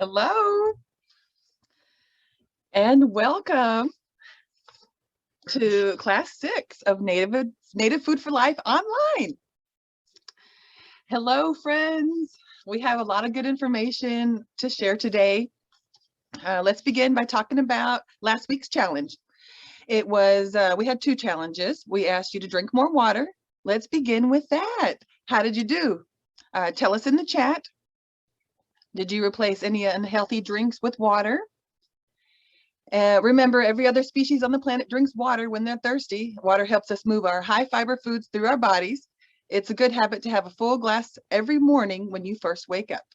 Hello, and welcome to class 6 of Native Food for Life online. Hello, friends. We have a lot of good information to share today. Let's begin by talking about last week's challenge. It was, we had 2 challenges. We asked you to drink more water. Let's begin with that. How did you do? Tell us in the chat. Did you replace any unhealthy drinks with water? Remember, every other species on the planet drinks water when they're thirsty. Water helps us move our high fiber foods through our bodies. It's a good habit to have a full glass every morning when you first wake up.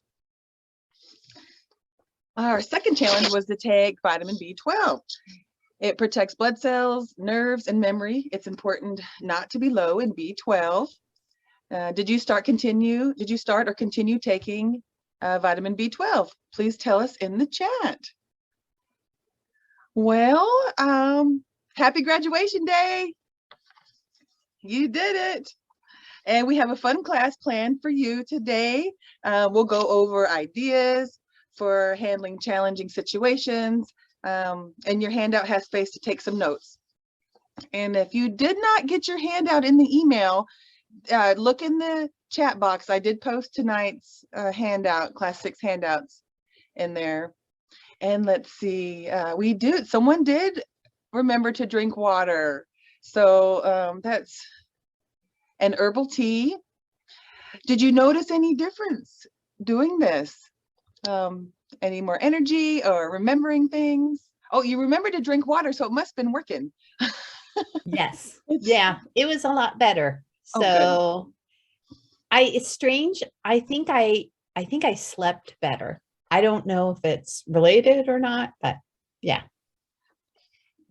Our second challenge was to take vitamin B12. It protects blood cells, nerves, and memory. It's important not to be low in B12. Did you start or continue taking vitamin B12? Please tell us in the chat. Well, happy graduation day. You did it. And we have a fun class planned for you today. We'll go over ideas for handling challenging situations. And your handout has space to take some notes. And if you did not get your handout in the email, look in the chat box. I did post tonight's handout, class 6 handouts in there. And let's see, someone did remember to drink water. So that's an herbal tea. Did you notice any difference doing this? Any more energy or remembering things? Oh, you remember to drink water, so it must have been working. Yes. Yeah, it was a lot better. So it's strange. I think I slept better. I don't know if it's related or not, but yeah.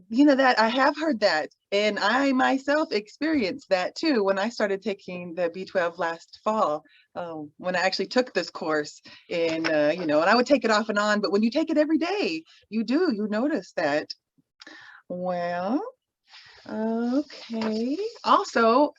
You know that I have heard that, and I myself experienced that too when I started taking the B12 last fall, when I actually took this course. And and I would take it off and on, but when you take it every day, you notice that. Well, okay. Also,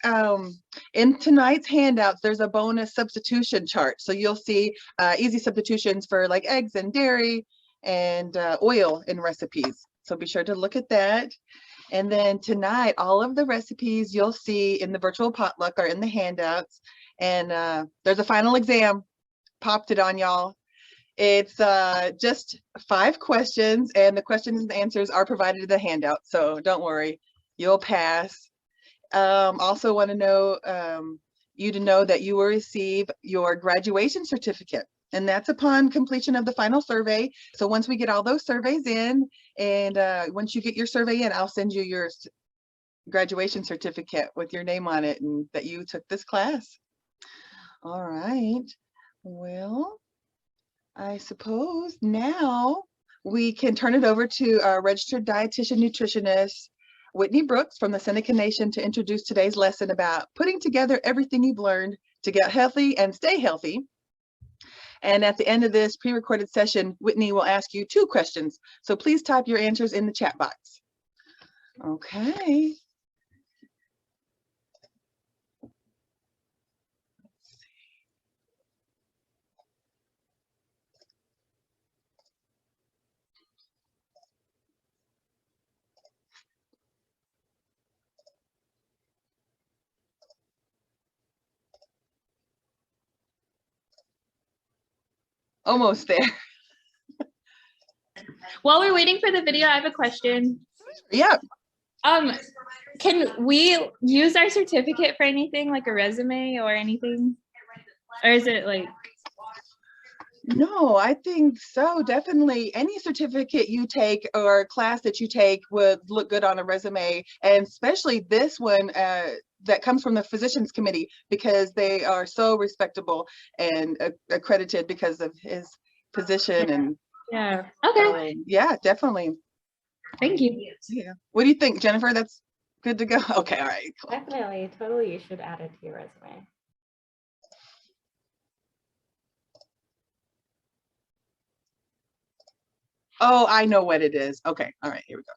in tonight's handouts, there's a bonus substitution chart. So you'll see easy substitutions for like eggs and dairy and oil in recipes. So be sure to look at that. And then tonight, all of the recipes you'll see in the virtual potluck are in the handouts. And there's a final exam. Popped it on y'all. It's just 5 questions, and the questions and answers are provided in the handout. So don't worry. You'll pass. Also want to know you to know that you will receive your graduation certificate, and that's upon completion of the final survey. So once we get all those surveys in, and once you get your survey in, I'll send you your graduation certificate with your name on it and that you took this class. All right. Well, I suppose now we can turn it over to our registered dietitian nutritionist, Whitney Brooks from the Seneca Nation, to introduce today's lesson about putting together everything you've learned to get healthy and stay healthy. And at the end of this pre-recorded session, Whitney will ask you 2 questions. So please type your answers in the chat box. Okay. Almost there. While we're waiting for the video, I have a question. Yeah. Can we use our certificate for anything, like a resume or anything? Or is it like... No, I think so. Definitely any certificate you take or class that you take would look good on a resume, and especially this one that comes from the Physicians Committee, because they are so respectable and accredited because of his position. And yeah. Okay. Yeah, definitely. Thank you. Yeah. What do you think, Jennifer? That's good to go. Okay. All right. Cool. Definitely. Totally. You should add it to your resume. Oh, I know what it is. Okay. All right. Here we go.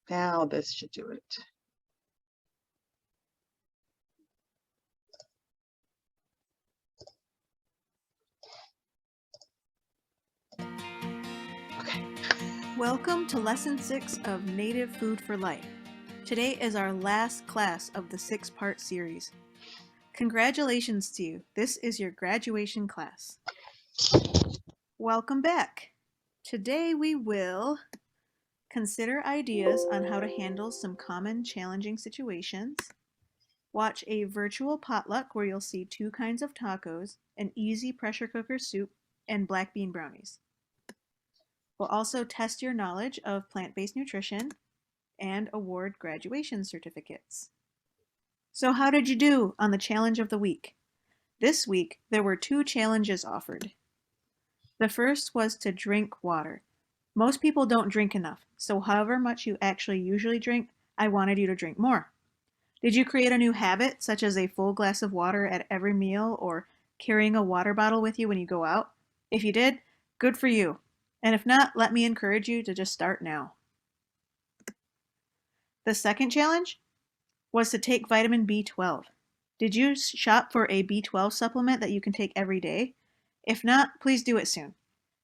Now this should do it. Welcome to Lesson 6 of Native Food for Life. Today is our last class of the 6-part series. Congratulations to you. This is your graduation class. Welcome back. Today we will consider ideas on how to handle some common challenging situations, watch a virtual potluck where you'll see 2 kinds of tacos, an easy pressure cooker soup, and black bean brownies. We'll also test your knowledge of plant-based nutrition and award graduation certificates. So how did you do on the challenge of the week? This week, there were 2 challenges offered. The first was to drink water. Most people don't drink enough, so however much you actually usually drink, I wanted you to drink more. Did you create a new habit, such as a full glass of water at every meal or carrying a water bottle with you when you go out? If you did, good for you. And if not, let me encourage you to just start now. The second challenge was to take vitamin B12. Did you shop for a B12 supplement that you can take every day? If not, please do it soon.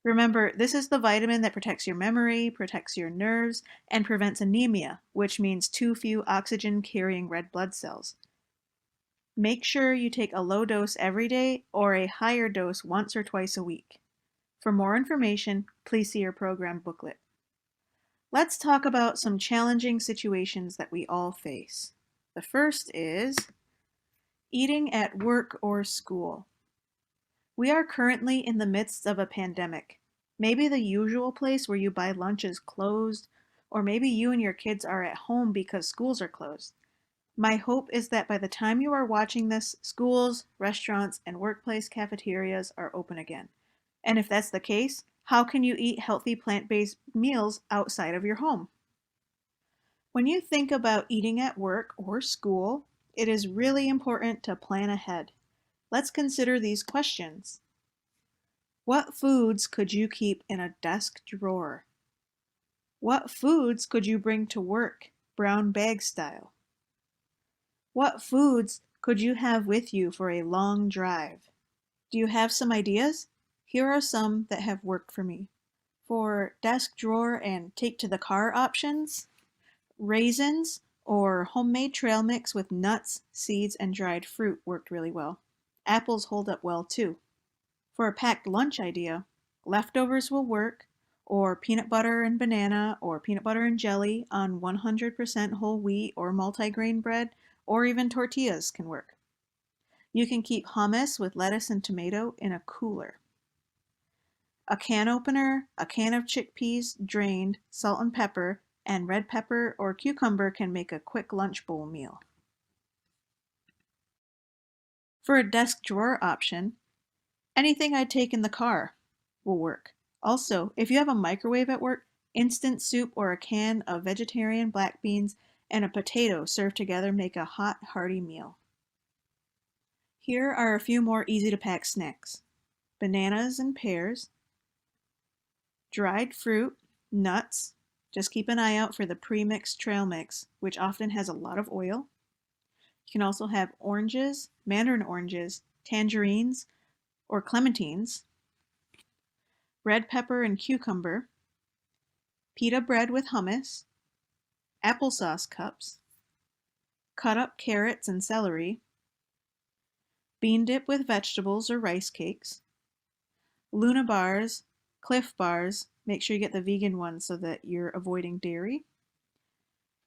Remember, this is the vitamin that protects your memory, protects your nerves, and prevents anemia, which means too few oxygen-carrying red blood cells. Make sure you take a low dose every day or a higher dose once or twice a week. For more information, please see your program booklet. Let's talk about some challenging situations that we all face. The first is eating at work or school. We are currently in the midst of a pandemic. Maybe the usual place where you buy lunch is closed, or maybe you and your kids are at home because schools are closed. My hope is that by the time you are watching this, schools, restaurants, and workplace cafeterias are open again. And if that's the case, how can you eat healthy plant-based meals outside of your home? When you think about eating at work or school, it is really important to plan ahead. Let's consider these questions. What foods could you keep in a desk drawer? What foods could you bring to work, brown bag style? What foods could you have with you for a long drive? Do you have some ideas? Here are some that have worked for me. For desk drawer and take to the car options, raisins or homemade trail mix with nuts, seeds, and dried fruit worked really well. Apples hold up well too. For a packed lunch idea, leftovers will work, or peanut butter and banana or peanut butter and jelly on 100% whole wheat or multigrain bread, or even tortillas can work. You can keep hummus with lettuce and tomato in a cooler. A can opener, a can of chickpeas, drained, salt and pepper, and red pepper or cucumber can make a quick lunch bowl meal. For a desk drawer option, anything I'd take in the car will work. Also, if you have a microwave at work, instant soup or a can of vegetarian black beans and a potato served together make a hot, hearty meal. Here are a few more easy-to-pack snacks. Bananas and pears, dried fruit, nuts. Just keep an eye out for the pre-mixed trail mix, which often has a lot of oil. You can also have oranges, mandarin oranges, tangerines, or clementines, red pepper and cucumber, pita bread with hummus, applesauce cups, cut up carrots and celery, bean dip with vegetables or rice cakes, Luna bars, Cliff bars, make sure you get the vegan ones so that you're avoiding dairy,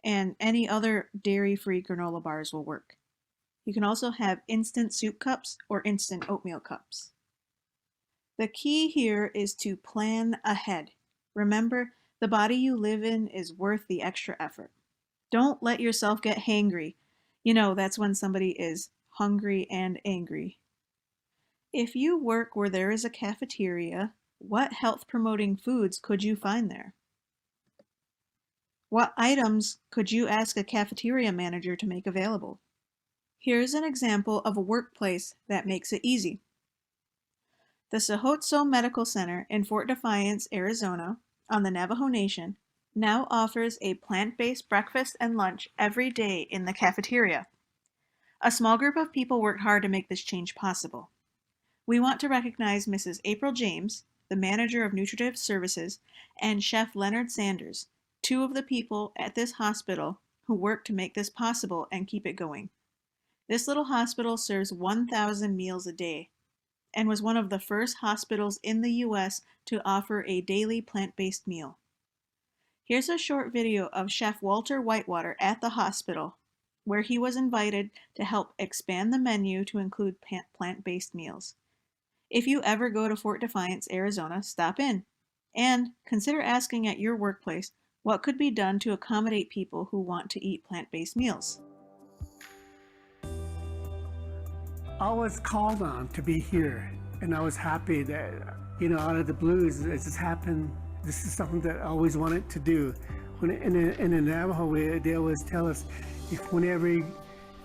and any other dairy-free granola bars will work. You can also have instant soup cups or instant oatmeal cups. The key here is to plan ahead. Remember, the body you live in is worth the extra effort. Don't let yourself get hangry. You know, that's when somebody is hungry and angry. If you work where there is a cafeteria, what health-promoting foods could you find there? What items could you ask a cafeteria manager to make available? Here's an example of a workplace that makes it easy. The Sahotso Medical Center in Fort Defiance, Arizona, on the Navajo Nation, now offers a plant-based breakfast and lunch every day in the cafeteria. A small group of people worked hard to make this change possible. We want to recognize Mrs. April James, the manager of nutritive services, and Chef Leonard Sanders, two of the people at this hospital who work to make this possible and keep it going. This little hospital serves 1,000 meals a day and was one of the first hospitals in the U.S. to offer a daily plant-based meal. Here's a short video of Chef Walter Whitewater at the hospital, where he was invited to help expand the menu to include plant-based meals. If you ever go to Fort Defiance, Arizona, stop in and consider asking at your workplace what could be done to accommodate people who want to eat plant-based meals. I was called on to be here, and I was happy that, out of the blues, it just happened. This is something that I always wanted to do. In the Navajo, they always tell us, whenever you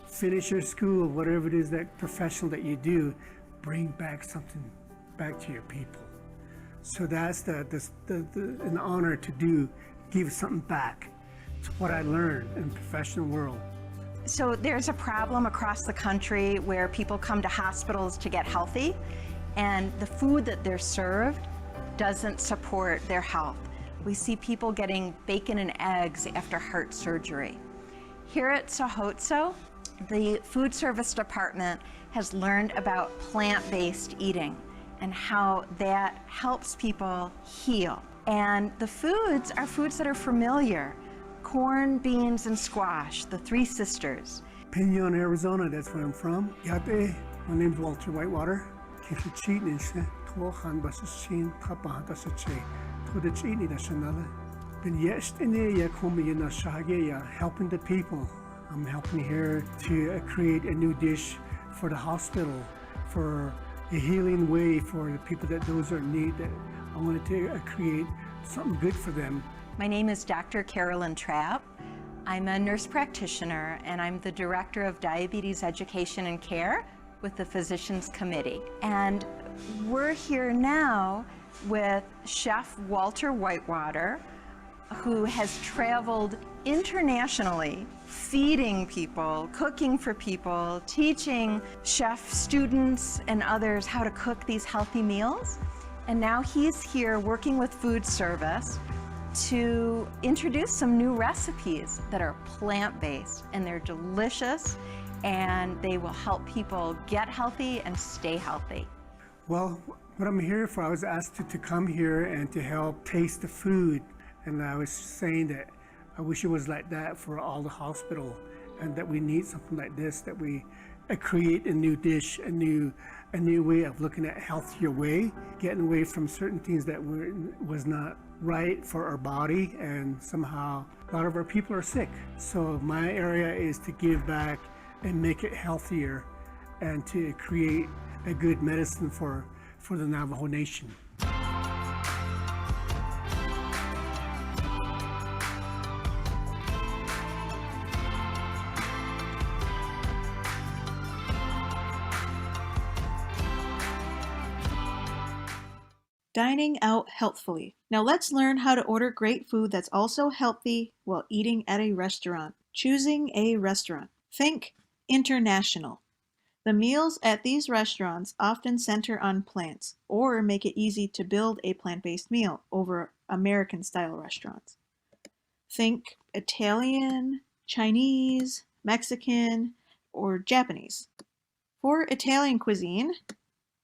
finish your school, whatever it is, that profession that you do, bring back something back to your people. So that's an honor to do, give something back to what I learned in the professional world. So there's a problem across the country where people come to hospitals to get healthy, and the food that they're served doesn't support their health. We see people getting bacon and eggs after heart surgery. Here at Sohotso, the food service department has learned about plant-based eating and how that helps people heal. And the foods are foods that are familiar. Corn, beans, and squash, the three sisters. Pinon, Arizona, that's where I'm from. Yate, my name's Walter Whitewater. Helping the people. I'm helping here to create a new dish for the hospital, for a healing way for the people that those are in need. That I wanted to create something good for them. My name is Dr. Carolyn Trapp. I'm a nurse practitioner, and I'm the Director of Diabetes Education and Care with the Physicians Committee. And we're here now with Chef Walter Whitewater, who has traveled internationally, feeding people, cooking for people, teaching chef students and others how to cook these healthy meals. And now he's here working with food service to introduce some new recipes that are plant-based, and they're delicious, and they will help people get healthy and stay healthy. Well, what I'm here for, I was asked to come here and to help taste the food. And I was saying that I wish it was like that for all the hospital, and that we need something like this, that we create a new dish, a new way of looking at a healthier way, getting away from certain things that was not right for our body, and somehow a lot of our people are sick. So my area is to give back and make it healthier, and to create a good medicine for the Navajo Nation. Dining out healthfully. Now let's learn how to order great food that's also healthy while eating at a restaurant. Choosing a restaurant. Think international. The meals at these restaurants often center on plants or make it easy to build a plant-based meal over American-style restaurants. Think Italian, Chinese, Mexican, or Japanese. For Italian cuisine,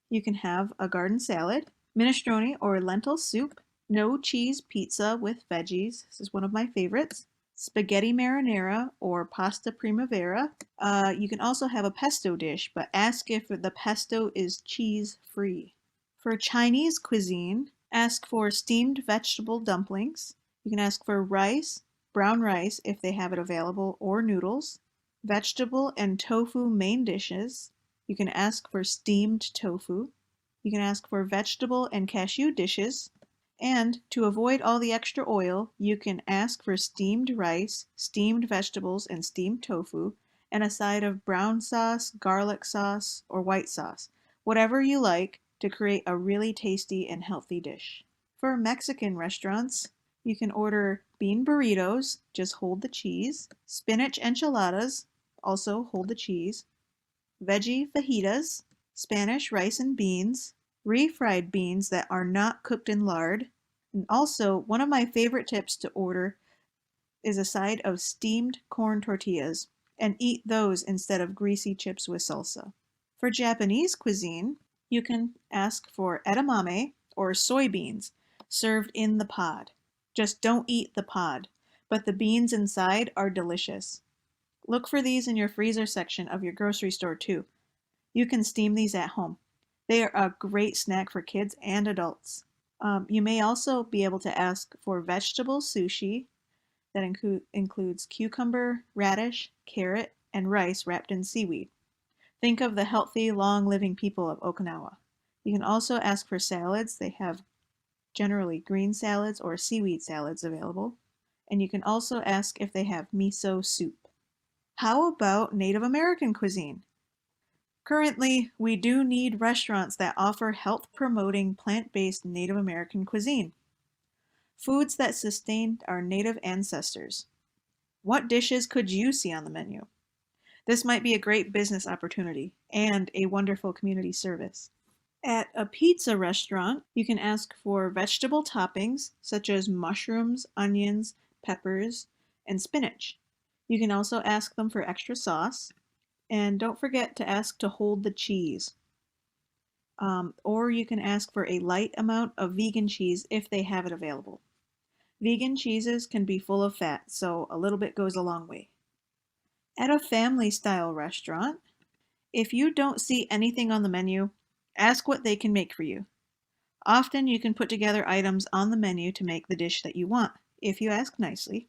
you can have a garden salad, minestrone or lentil soup, no cheese pizza with veggies. This is one of my favorites. Spaghetti marinara or pasta primavera. You can also have a pesto dish, but ask if the pesto is cheese-free. For Chinese cuisine, ask for steamed vegetable dumplings. You can ask for rice, brown rice if they have it available, or noodles. Vegetable and tofu main dishes. You can ask for steamed tofu. You can ask for vegetable and cashew dishes. And to avoid all the extra oil, you can ask for steamed rice, steamed vegetables, and steamed tofu, and a side of brown sauce, garlic sauce, or white sauce, whatever you like to create a really tasty and healthy dish. For Mexican restaurants, you can order bean burritos, just hold the cheese, spinach enchiladas, also hold the cheese, veggie fajitas, Spanish rice and beans, refried beans that are not cooked in lard. And also, one of my favorite tips to order is a side of steamed corn tortillas and eat those instead of greasy chips with salsa. For Japanese cuisine, you can ask for edamame or soybeans served in the pod. Just don't eat the pod, but the beans inside are delicious. Look for these in your freezer section of your grocery store too. You can steam these at home. They are a great snack for kids and adults. You may also be able to ask for vegetable sushi that includes cucumber, radish, carrot, and rice wrapped in seaweed. Think of the healthy, long-living people of Okinawa. You can also ask for salads. They have generally green salads or seaweed salads available. And you can also ask if they have miso soup. How about Native American cuisine? Currently, we do need restaurants that offer health-promoting plant-based Native American cuisine. Foods that sustained our native ancestors. What dishes could you see on the menu? This might be a great business opportunity and a wonderful community service. At a pizza restaurant, you can ask for vegetable toppings such as mushrooms, onions, peppers, and spinach. You can also ask them for extra sauce. And don't forget to ask to hold the cheese. Or you can ask for a light amount of vegan cheese if they have it available. Vegan cheeses can be full of fat, so a little bit goes a long way. At a family-style restaurant, if you don't see anything on the menu, ask what they can make for you. Often you can put together items on the menu to make the dish that you want, if you ask nicely.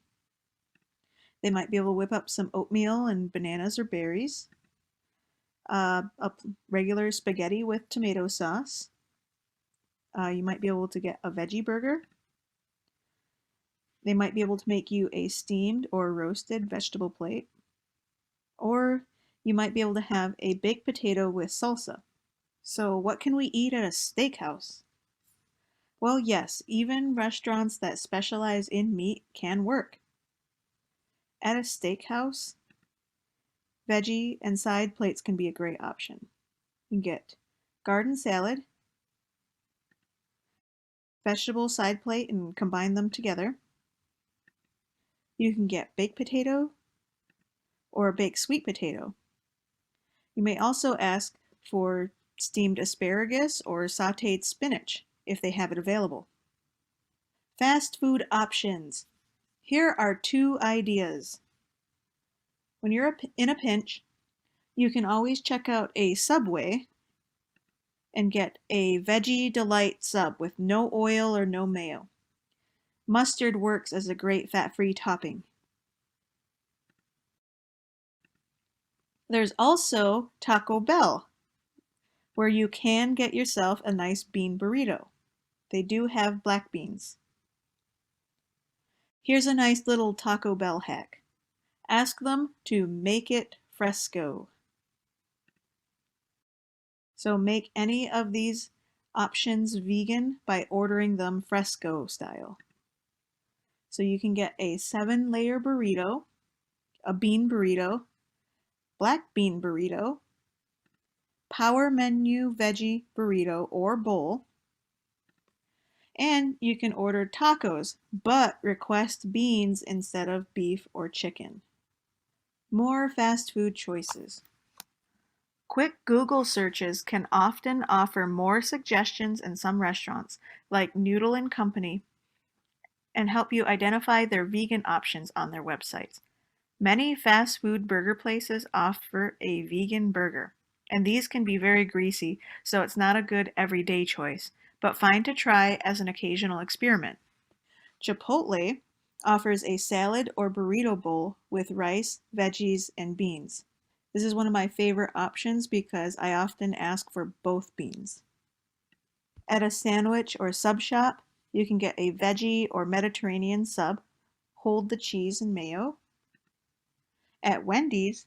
They might be able to whip up some oatmeal and bananas or berries, a regular spaghetti with tomato sauce. You might be able to get a veggie burger. They might be able to make you a steamed or roasted vegetable plate. Or you might be able to have a baked potato with salsa. So what can we eat at a steakhouse? Well, yes, even restaurants that specialize in meat can work. At a steakhouse, veggie and side plates can be a great option. You can get garden salad, vegetable side plate and combine them together. You can get baked potato or a baked sweet potato. You may also ask for steamed asparagus or sauteed spinach if they have it available. Fast food options. Here are 2 ideas. When you're in a pinch, you can always check out a Subway and get a Veggie Delight sub with no oil or no mayo. Mustard works as a great fat-free topping. There's also Taco Bell, where you can get yourself a nice bean burrito. They do have black beans. Here's a nice little Taco Bell hack. Ask them to make it fresco. So make any of these options vegan by ordering them fresco style. So you can get a 7-layer burrito, a bean burrito, black bean burrito, power menu veggie burrito or bowl, and you can order tacos, but request beans instead of beef or chicken. More fast food choices. Quick Google searches can often offer more suggestions in some restaurants, like Noodle & Company, and help you identify their vegan options on their websites. Many fast food burger places offer a vegan burger, and these can be very greasy, so it's not a good everyday choice, but fine to try as an occasional experiment. Chipotle offers a salad or burrito bowl with rice, veggies, and beans. This is one of my favorite options because I often ask for both beans. At a sandwich or sub shop, you can get a veggie or Mediterranean sub, hold the cheese and mayo. At Wendy's,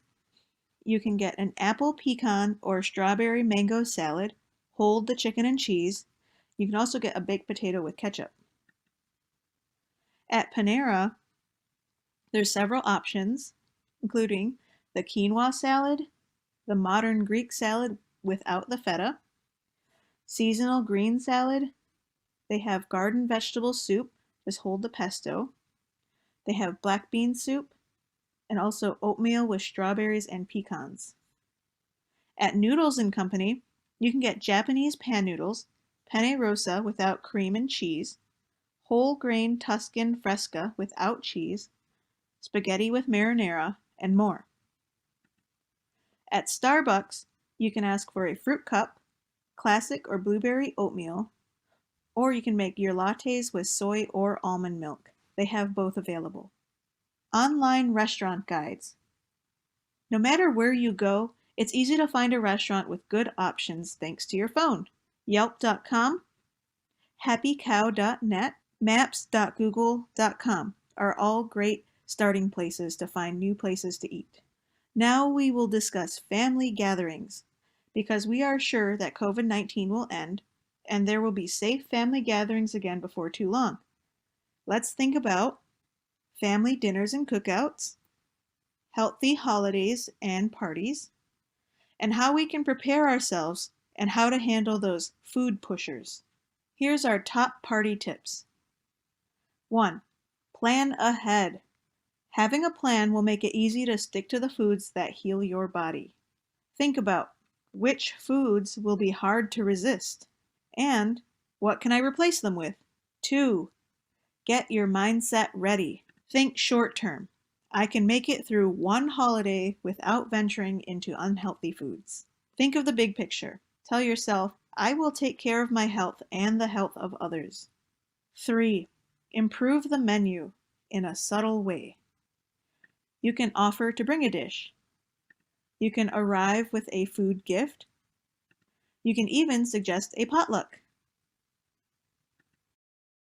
you can get an apple pecan or strawberry mango salad, hold the chicken and cheese. You can also get a baked potato with ketchup. At Panera, there's several options, including the quinoa salad, the modern Greek salad without the feta, seasonal green salad. They have garden vegetable soup, just hold the pesto. They have black bean soup, and also oatmeal with strawberries and pecans. At Noodles & Company, you can get Japanese pan noodles, penne rosa without cream and cheese, whole grain Tuscan fresca without cheese, spaghetti with marinara, and more. At Starbucks, you can ask for a fruit cup, classic or blueberry oatmeal, or you can make your lattes with soy or almond milk. They have both available. Online restaurant guides. No matter where you go, it's easy to find a restaurant with good options thanks to your phone. Yelp.com, happycow.net, maps.google.com are all great starting places to find new places to eat. Now we will discuss family gatherings, because we are sure that COVID-19 will end and there will be safe family gatherings again before too long. Let's think about family dinners and cookouts, healthy holidays and parties, and how we can prepare ourselves and how to handle those food pushers. Here's our top party tips. 1. Plan ahead. Having a plan will make it easy to stick to the foods that heal your body. Think about which foods will be hard to resist and what can I replace them with? 2. Get your mindset ready. Think short term. I can make it through one holiday without venturing into unhealthy foods. Think of the big picture. Tell yourself, I will take care of my health and the health of others. 3. Improve the menu in a subtle way. You can offer to bring a dish. You can arrive with a food gift. You can even suggest a potluck.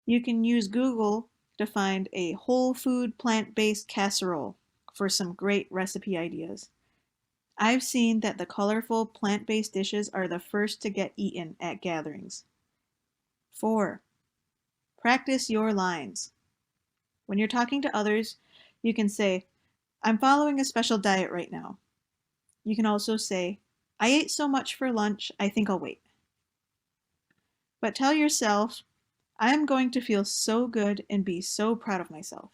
You can use Google to find a whole food plant-based casserole for some great recipe ideas. I've seen that the colorful plant-based dishes are the first to get eaten at gatherings. 4. Practice your lines. When you're talking to others, you can say, I'm following a special diet right now. You can also say, I ate so much for lunch, I think I'll wait. But tell yourself, I am going to feel so good and be so proud of myself.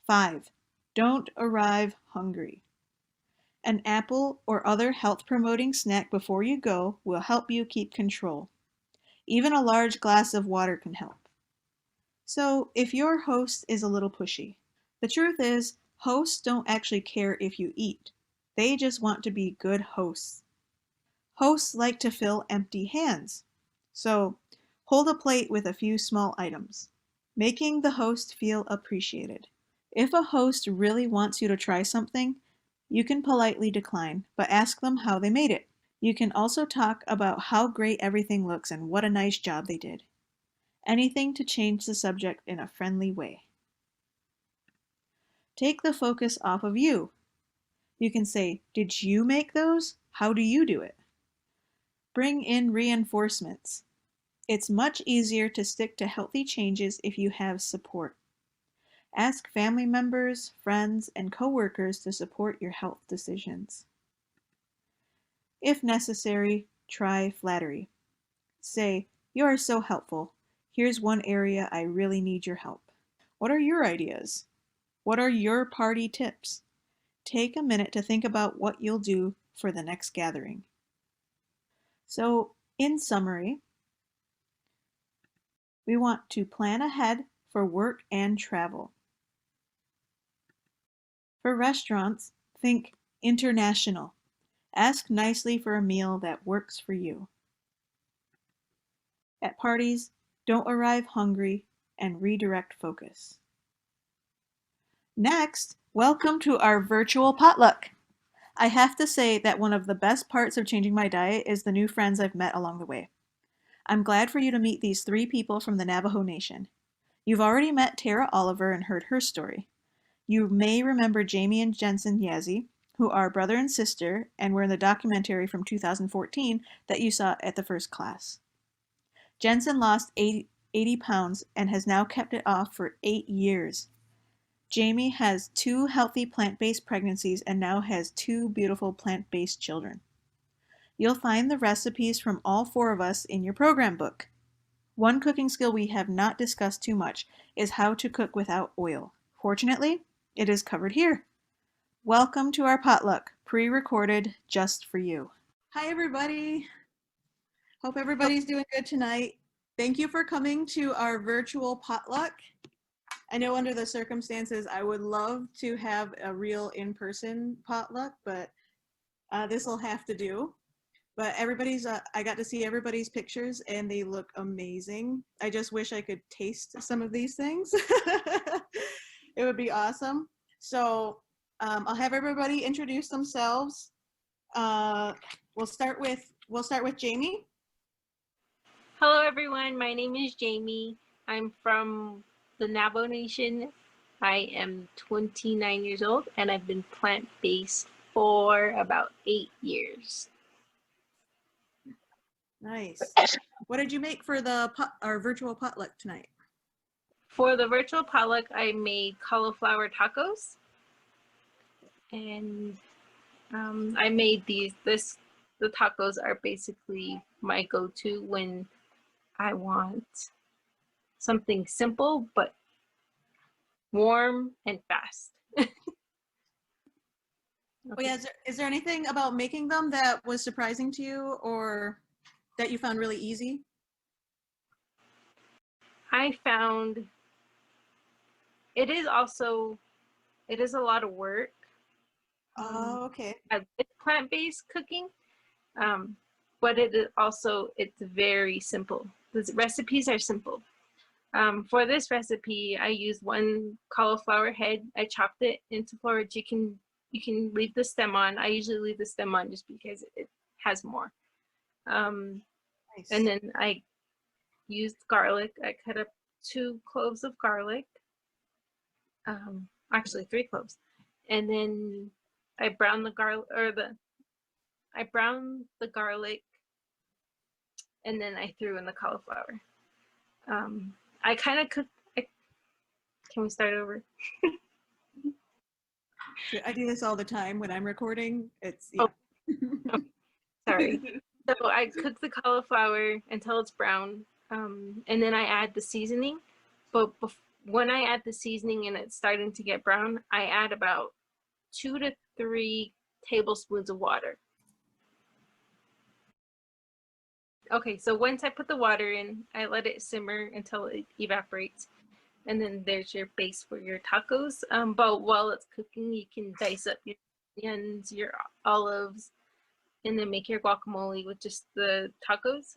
5. Don't arrive hungry. An apple or other health-promoting snack before you go will help you keep control. Even a large glass of water can help. So, if your host is a little pushy, the truth is, hosts don't actually care if you eat. They just want to be good hosts. Hosts like to fill empty hands. So, hold a plate with a few small items, making the host feel appreciated. If a host really wants you to try something, you can politely decline, but ask them how they made it. You can also talk about how great everything looks and what a nice job they did. Anything to change the subject in a friendly way. Take the focus off of you. You can say, did you make those? How do you do it? Bring in reinforcements. It's much easier to stick to healthy changes if you have support. Ask family members, friends, and coworkers to support your health decisions. If necessary, try flattery. Say, you are so helpful. Here's one area I really need your help. What are your ideas? What are your party tips? Take a minute to think about what you'll do for the next gathering. So, in summary, we want to plan ahead for work and travel. For restaurants, think international. Ask nicely for a meal that works for you. At parties, don't arrive hungry and redirect focus. Next, welcome to our virtual potluck. I have to say that one of the best parts of changing my diet is the new friends I've met along the way. I'm glad for you to meet these 3 people from the Navajo Nation. You've already met Tara Oliver and heard her story. You may remember Jamie and Jensen Yazzie, who are brother and sister and were in the documentary from 2014 that you saw at the first class. Jensen lost 80 pounds and has now kept it off for 8 years. Jamie has 2 healthy plant-based pregnancies and now has 2 beautiful plant-based children. You'll find the recipes from all 4 of us in your program book. One cooking skill we have not discussed too much is how to cook without oil. Fortunately, it is covered here. Welcome to our potluck, pre-recorded just for you. Hi, everybody. Hope everybody's doing good tonight. Thank you for coming to our virtual potluck. I know under the circumstances, I would love to have a real in-person potluck, but this will have to do. But everybody's, I got to see everybody's pictures and they look amazing. I just wish I could taste some of these things. It would be awesome. So I'll have everybody introduce themselves. We'll start with Jamie. Hello everyone, my name is Jamie. I'm from the Navajo Nation. I am 29 years old and I've been plant-based for about 8 years. Nice. What did you make for our virtual potluck tonight? For the virtual potluck, I made cauliflower tacos. And I made the tacos are basically my go-to when I want something simple but warm and fast. Oh yeah, is there anything about making them that was surprising to you or that you found really easy? I found it is a lot of work. Oh, okay. With plant-based cooking, but it's very simple. The recipes are simple. For this recipe, I used 1 cauliflower head. I chopped it into florets. You can leave the stem on. I usually leave the stem on just because it has more. Nice. And then I used garlic. I cut up 2 cloves of garlic. Actually 3 cloves. And then I browned the garlic, and then I threw in the cauliflower. I kind of cooked. Can we start over? I do this all the time when I'm recording. It's yeah. Oh, sorry. So I cook the cauliflower until it's brown, and then I add the seasoning. But when I add the seasoning and it's starting to get brown, I add about 2 to 3 tablespoons of water. Okay, so once I put the water in, I let it simmer until it evaporates. And then there's your base for your tacos. But while it's cooking, you can dice up your onions, your olives, and then make your guacamole with just the tacos.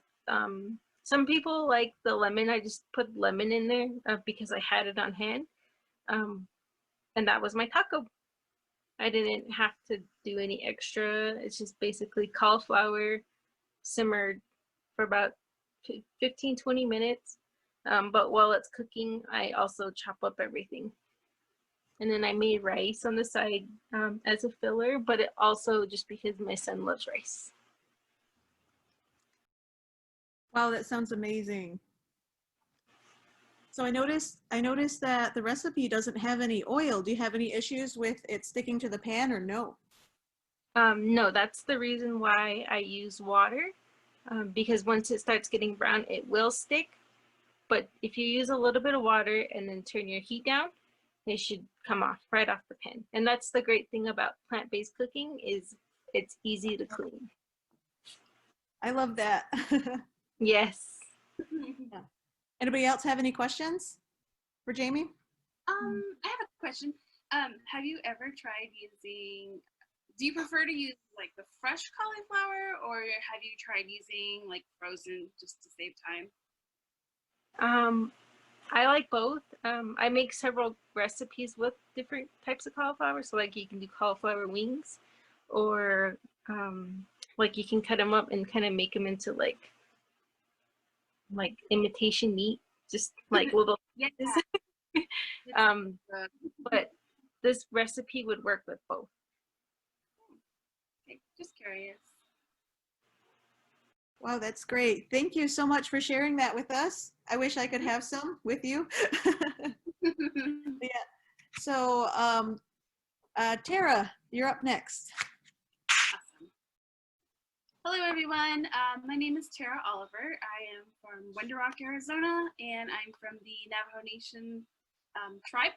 Some people like the lemon. I just put lemon in there because I had it on hand. And that was my taco. I didn't have to do any extra. It's just basically cauliflower simmered for about 15-20 minutes. But while it's cooking, I also chop up everything. And then I made rice on the side as a filler, but it also just because my son loves rice. Wow, that sounds amazing. So I noticed that the recipe doesn't have any oil. Do you have any issues with it sticking to the pan or no? No, that's the reason why I use water, because once it starts getting brown, it will stick. But if you use a little bit of water and then turn your heat down, it should come off right off the pan. And that's the great thing about plant-based cooking is it's easy to clean. I love that. Yes. Yeah. Anybody else have any questions for Jamie? I have a question. Have you ever tried do you prefer to use like the fresh cauliflower or have you tried using like frozen just to save time? I like both. I make several recipes with different types of cauliflower. So like you can do cauliflower wings or like you can cut them up and kind of make them into like imitation meat, just like little pieces. But this recipe would work with both. Okay, just curious. Wow, that's great. Thank you so much for sharing that with us. I wish I could have some with you. Yeah. So Tara, you're up next. Awesome. Hello, everyone. My name is Tara Oliver. I am from Winter Rock, Arizona, and I'm from the Navajo Nation tribe.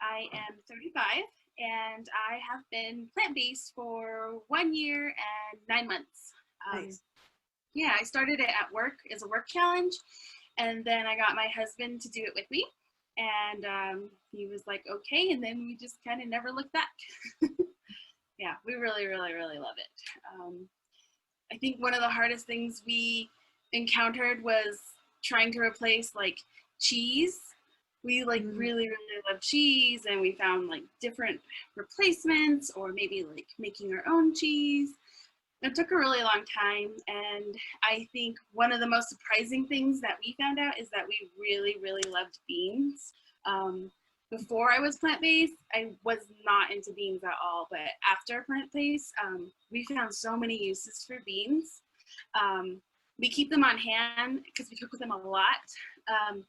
I am 35, and I have been plant-based for 1 year and 9 months. Nice. Yeah, I started it at work as a work challenge, and then I got my husband to do it with me, and he was like, okay, and then we just kind of never looked back. Yeah, we really, really, really love it. I think one of the hardest things we encountered was trying to replace like cheese. We like really, really love cheese, and we found like different replacements, or maybe like making our own cheese. It took a really long time, and I think one of the most surprising things that we found out is that we really, really loved beans. Before I was plant-based, I was not into beans at all, but after plant-based, we found so many uses for beans. We keep them on hand because we cook with them a lot.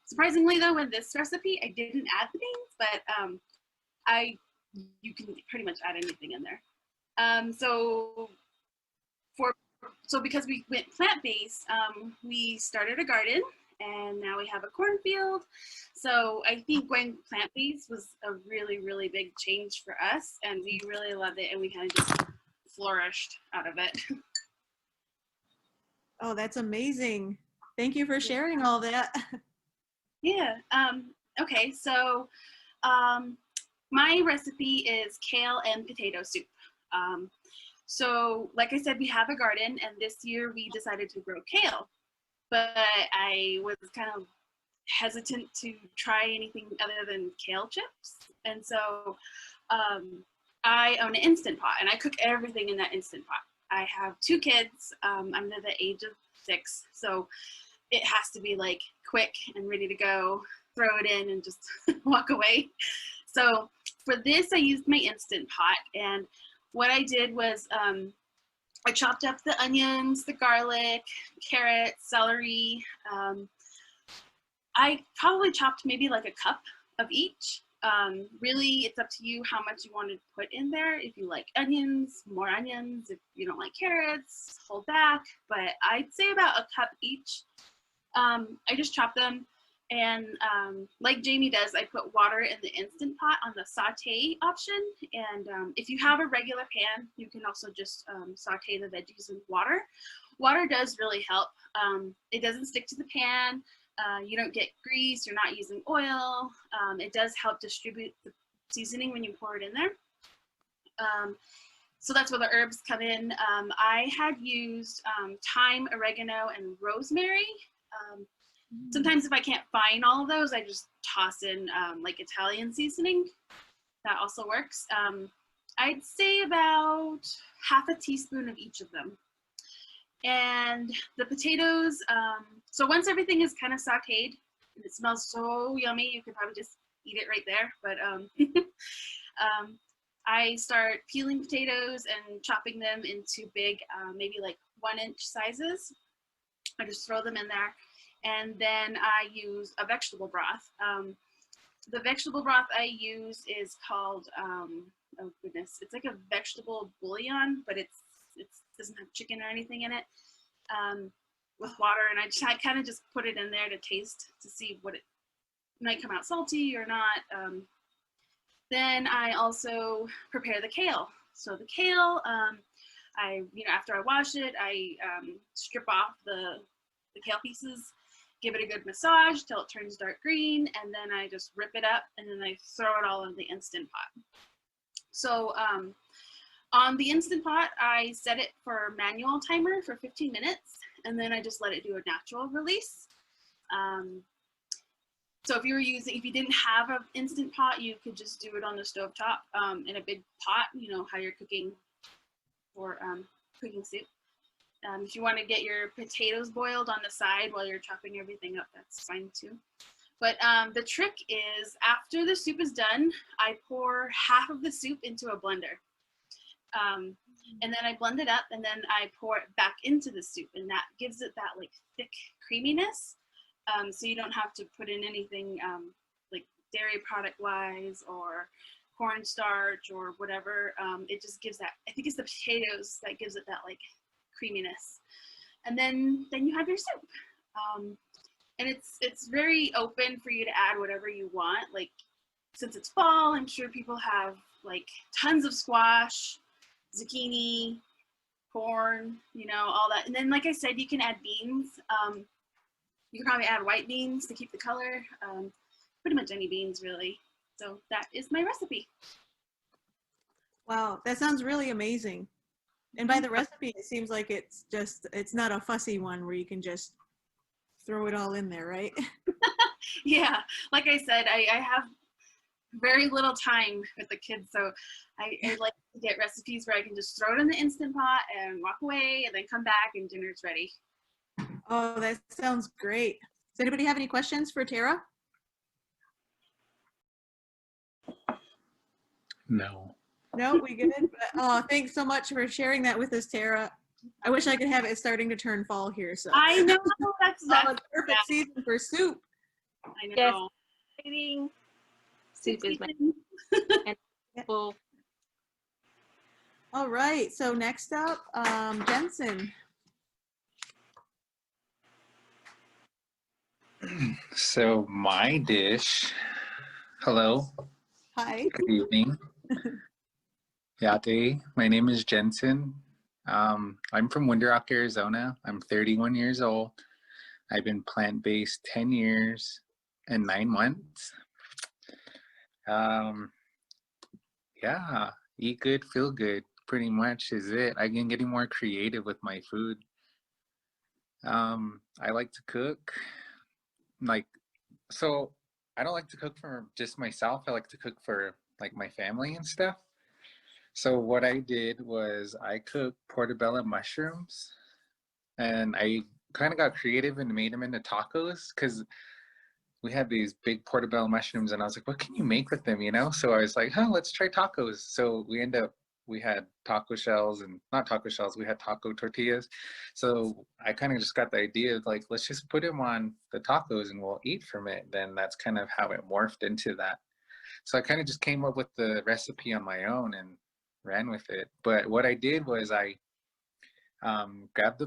Surprisingly though, with this recipe, I didn't add the beans, but you can pretty much add anything in there. So because we went plant-based, we started a garden, and now we have a cornfield. So I think going plant-based was a really, really big change for us, and we really loved it, and we kind of just flourished out of it. Oh, that's amazing. Thank you for sharing all that. Yeah. Okay, so my recipe is kale and potato soup. So like I said, we have a garden, and this year we decided to grow kale, but I was kind of hesitant to try anything other than kale chips. And so I own an Instant Pot, and I cook everything in that Instant Pot. I have 2 kids under the age of 6, so it has to be like quick and ready to go, throw it in and just walk away. So for this, I used my Instant Pot, and what I did was I chopped up the onions, the garlic, carrots, celery. I probably chopped maybe like a cup of each. Really, it's up to you how much you want to put in there. If you like onions, more onions. If you don't like carrots, hold back. But I'd say about a cup each. I just chop them, and like Jamie does, I put water in the Instant Pot on the saute option. And if you have a regular pan, you can also just saute the veggies in water. Water does really help. It doesn't stick to the pan. You don't get grease. You're not using oil. It does help distribute the seasoning when you pour it in there. So that's where the herbs come in. I had used thyme, oregano, and rosemary. Sometimes if I can't find all of those, I just toss in like Italian seasoning. That also works. I'd say about half a teaspoon of each of them. And the potatoes, so once everything is kind of sauteed, and it smells so yummy, you could probably just eat it right there. But I start peeling potatoes and chopping them into big, maybe like 1-inch sizes. I just throw them in there. And then I use a vegetable broth. The vegetable broth I use is called, oh goodness, it's like a vegetable bouillon, but it doesn't have chicken or anything in it, with water. And I kind of just put it in there to taste, to see what it might come out salty or not. Then I also prepare the kale. So the kale, after I wash it, I strip off the kale pieces, give it a good massage till it turns dark green, and then I just rip it up, and then I throw it all in the Instant Pot. So on the Instant Pot, I set it for manual timer for 15 minutes, and then I just let it do a natural release. So if you didn't have an Instant Pot, you could just do it on the stovetop in a big pot, how you're cooking for cooking soup. If you want to get your potatoes boiled on the side while you're chopping everything up, that's fine too. But the trick is, after the soup is done, I pour half of the soup into a blender. And then I blend it up, and then I pour it back into the soup, and that gives it that like thick creaminess. So you don't have to put in anything like dairy product wise or cornstarch or whatever. It just gives that, I think it's the potatoes that gives it that like creaminess. And then you have your soup. And it's very open for you to add whatever you want. Like, since it's fall, I'm sure people have like tons of squash, zucchini, corn, you know, all that. And then, like I said, you can add beans. You can probably add white beans to keep the color. Pretty much any beans, really. So that is my recipe. Wow, that sounds really amazing. And by the recipe, it seems like it's not a fussy one where you can just throw it all in there, right? Yeah, like I said, I have very little time with the kids, so I like to get recipes where I can just throw it in the Instant Pot and walk away and then come back and dinner's ready. Oh, that sounds great. Does anybody have any questions for Tara? No. No, we good? Oh, thanks so much for sharing that with us, Tara. I wish I could have it starting to turn fall here. So I know, that's a perfect season for soup. I know. Yes. Eating soup is my and full. All right, so next up, Jensen. So my dish, hello, Hi. good evening. Yate, my name is Jensen. I'm from Winter Rock, Arizona. I'm 31 years old. I've been plant-based 10 years and 9 months. Yeah, eat good, feel good, pretty much is it. I can get more creative with my food. I like to cook. So I don't like to cook for just myself. I like to cook for like my family and stuff. So what I did was I cooked portobello mushrooms, and I kind of got creative and made them into tacos because we had these big portobello mushrooms, and I was like, what can you make with them, you know? So I was like, let's try tacos. So we had taco shells, and not taco shells, we had taco tortillas. So I kind of just got the idea of like, let's just put them on the tacos and we'll eat from it. Then that's kind of how it morphed into that. So I kind of just came up with the recipe on my own and ran with it. But what I did was I grabbed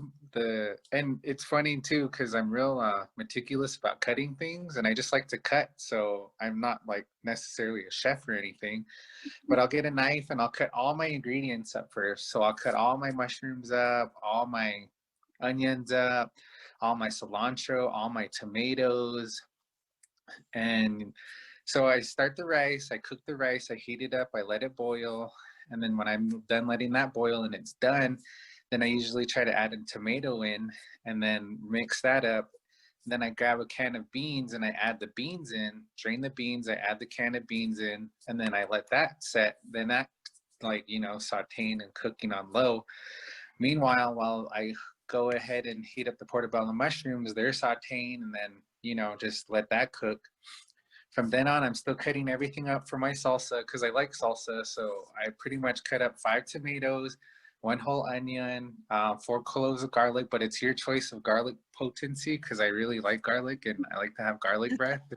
and it's funny too, because I'm real meticulous about cutting things, and I just like to cut. So I'm not like necessarily a chef or anything, but I'll get a knife and I'll cut all my ingredients up first. So I'll cut all my mushrooms up, all my onions up, all my cilantro, all my tomatoes. And so I start the rice, I cook the rice, I heat it up, I let it boil. And then when I'm done letting that boil and it's done, then I usually try to add a tomato in and then mix that up. Then I grab a can of beans and I add the beans in, drain the beans, I add the can of beans in, and then I let that set. Then that, like, you know, sauteing and cooking on low. Meanwhile, while I go ahead and heat up the portobello mushrooms, they're sauteing, and then, you know, just let that cook. From then on, I'm still cutting everything up for my salsa because I like salsa. So I pretty much cut up 5 tomatoes, 1 whole onion, 4 cloves of garlic, but it's your choice of garlic potency because I really like garlic and I like to have garlic breath.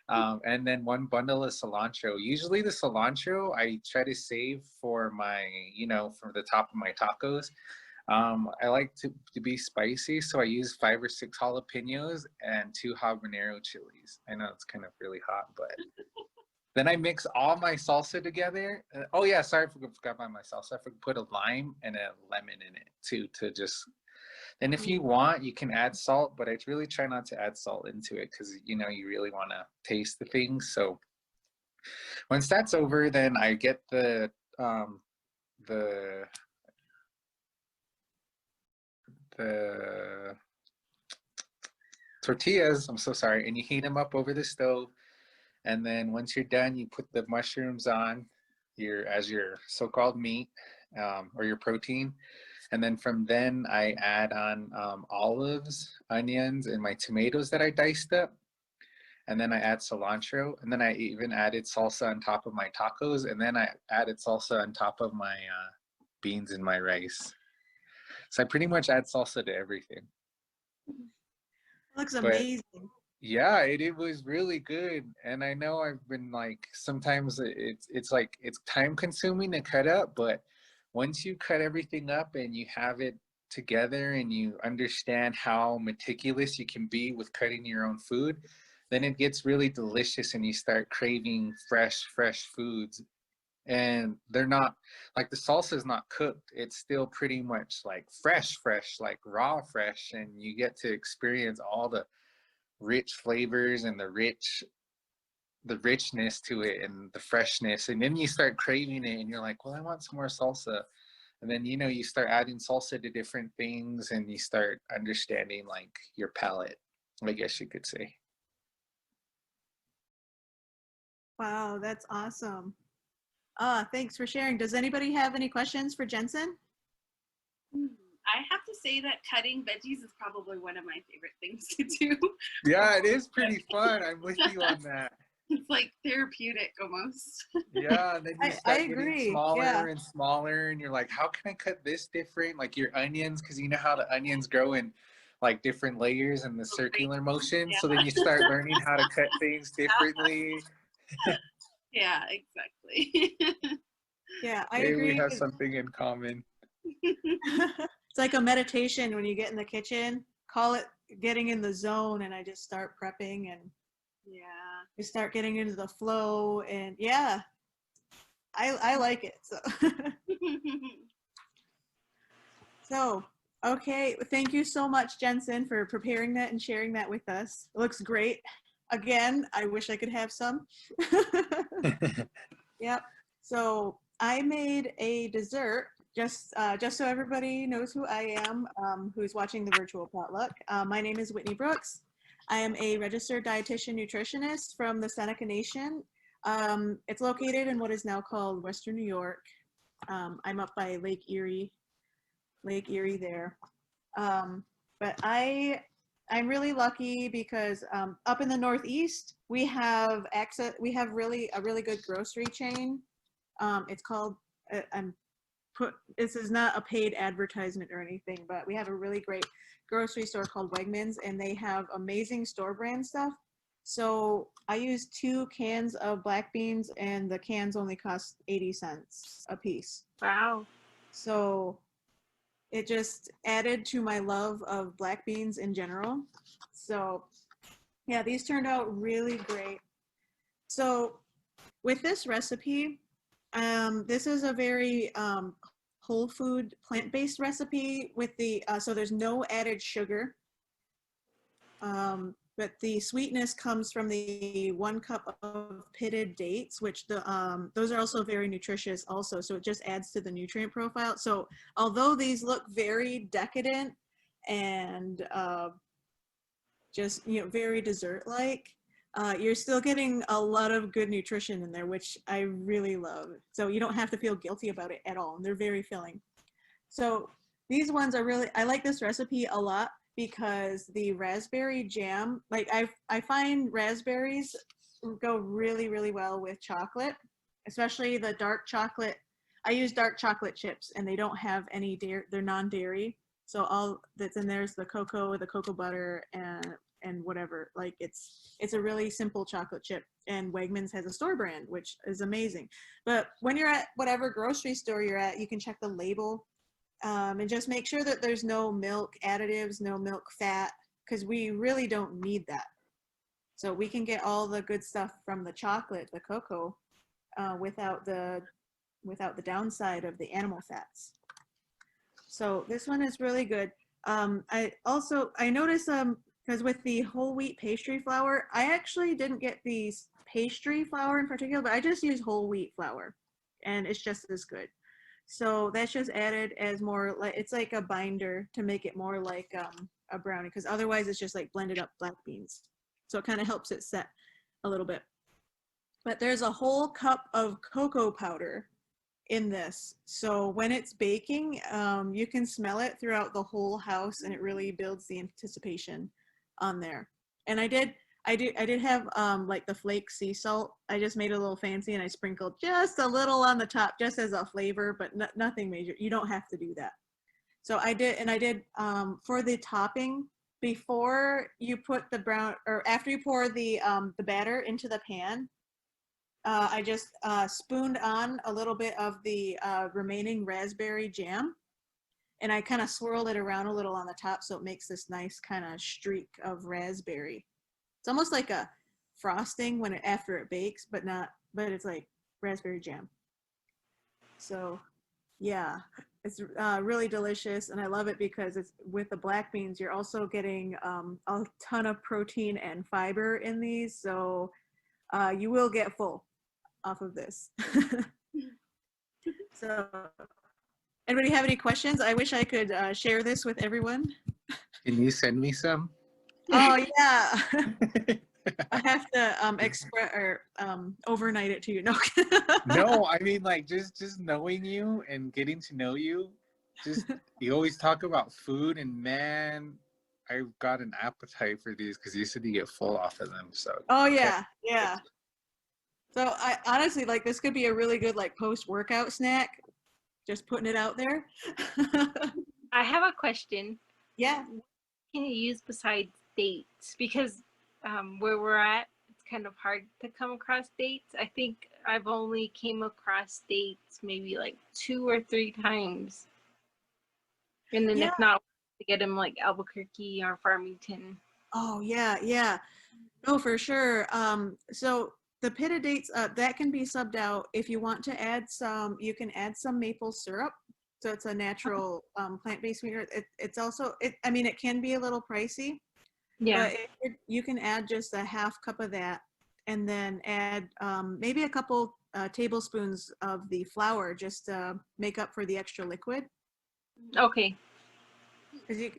And then 1 bundle of cilantro. Usually the cilantro I try to save for my, you know, for the top of my tacos. I like to be spicy, so I use 5 or 6 jalapenos and 2 habanero chilies. I know it's kind of really hot, but then I mix all my salsa together. Oh yeah, sorry, I forgot about my salsa. I put a lime and a lemon in it too, to just, and if you want, you can add salt, but I really try not to add salt into it because, you know, you really want to taste the things. So once that's over, then I get the tortillas, I'm so sorry, and you heat them up over the stove. And then once you're done, you put the mushrooms on as your so-called meat or your protein. And then from then I add on olives, onions, and my tomatoes that I diced up. And then I add cilantro. And then I even added salsa on top of my tacos. And then I added salsa on top of my beans and my rice. So I pretty much add salsa to everything. Looks amazing. Yeah, it was really good. And I know I've been like, sometimes it's like, it's time consuming to cut up, but once you cut everything up and you have it together and you understand how meticulous you can be with cutting your own food, then it gets really delicious and you start craving fresh foods. And they're not like, the salsa is not cooked, it's still pretty much like fresh, like raw fresh, and you get to experience all the rich flavors and the richness to it and the freshness. And then you start craving it and you're like, well, I want some more salsa. And then, you know, you start adding salsa to different things and you start understanding like your palate, I guess you could say. Wow, that's awesome. Thanks for sharing. Does anybody have any questions for Jensen? I have to say that cutting veggies is probably one of my favorite things to do. Yeah, it is pretty fun. I'm with you on that. It's like therapeutic almost. Yeah, and then you I start agree. getting smaller Yeah. and smaller, and you're like, how can I cut this different? Like your onions, because you know how the onions grow in like different layers in the circular motion. Yeah. So then you start learning how to cut things differently. Yeah, exactly. Yeah, I Maybe agree. we have something in common. It's like a meditation when you get in the kitchen, call it getting in the zone, and I just start prepping and Yeah. you start getting into the flow, and yeah, I like it. So okay, thank you so much, Jensen, for preparing that and sharing that with us. It looks great. Again, I wish I could have some. Yep. So I made a dessert, just so everybody knows who I am, who's watching the virtual potluck. My name is Whitney Brooks. I am a registered dietitian nutritionist from the Seneca Nation. It's located in what is now called Western New York. I'm up by Lake Erie there. But I'm really lucky because up in the Northeast we have access. We have a really good grocery chain. It's called. This is not a paid advertisement or anything, but we have a really great grocery store called Wegmans, and they have amazing store brand stuff. So I use 2 cans of black beans, and the cans only cost 80 cents a piece. Wow. So it just added to my love of black beans in general. So yeah, these turned out really great. So with this recipe, this is a very whole food plant-based recipe with the, so there's no added sugar. But the sweetness comes from the 1 cup of pitted dates, which those are also very nutritious also. So it just adds to the nutrient profile. So although these look very decadent and just, you know, very dessert-like, you're still getting a lot of good nutrition in there, which I really love. So you don't have to feel guilty about it at all. And they're very filling. So these ones are really, I like this recipe a lot because the raspberry jam, like I find raspberries go really, really well with chocolate, especially the dark chocolate. I use dark chocolate chips and they don't have any dairy, they're non-dairy. So all that's in there is the cocoa butter and whatever. Like it's a really simple chocolate chip, and Wegmans has a store brand, which is amazing. But when you're at whatever grocery store you're at, you can check the label and just make sure that there's no milk additives, no milk fat, because we really don't need that. So we can get all the good stuff from the chocolate, the cocoa, without the downside of the animal fats. So this one is really good. I noticed because with the whole wheat pastry flour, I actually didn't get the pastry flour in particular, but I just use whole wheat flour, and it's just as good. So that's just added as more like, it's like a binder to make it more like a brownie, because otherwise it's just like blended up black beans. So it kind of helps it set a little bit. But there's a whole cup of cocoa powder in this. So when it's baking, you can smell it throughout the whole house, and it really builds the anticipation on there. And I did have like the flake sea salt. I just made it a little fancy, and I sprinkled just a little on the top just as a flavor, but nothing major. You don't have to do that. So I did for the topping, before you put the brown, or after you pour the batter into the pan, I just spooned on a little bit of the remaining raspberry jam, and I kind of swirled it around a little on the top so it makes this nice kind of streak of raspberry. It's almost like a frosting after it bakes, but it's like raspberry jam. So yeah, it's really delicious, and I love it because it's with the black beans. You're also getting a ton of protein and fiber in these, so you will get full off of this. So, anybody have any questions? I wish I could share this with everyone. Can you send me some? Oh yeah. I have to express or overnight it to you. No. No, I mean like just knowing you and getting to know you. Just you always talk about food, and man, I've got an appetite for these because you said you get full off of them. So. Oh yeah, yeah. So I honestly like this could be a really good like post-workout snack. Just putting it out there. I have a question. Yeah. What can you use besides dates? Because where we're at, it's kind of hard to come across dates. I think I've only came across dates maybe like 2 or 3 times. And then if not, to get them like Albuquerque or Farmington. Oh yeah, yeah. No, for sure. So the pita dates, that can be subbed out. If you want to add some, you can add some maple syrup. So it's a natural plant-based sweetener. It's also, I mean, it can be a little pricey. Yeah. But you can add just a half cup of that, and then add maybe a couple tablespoons of the flour just to make up for the extra liquid. Okay. Because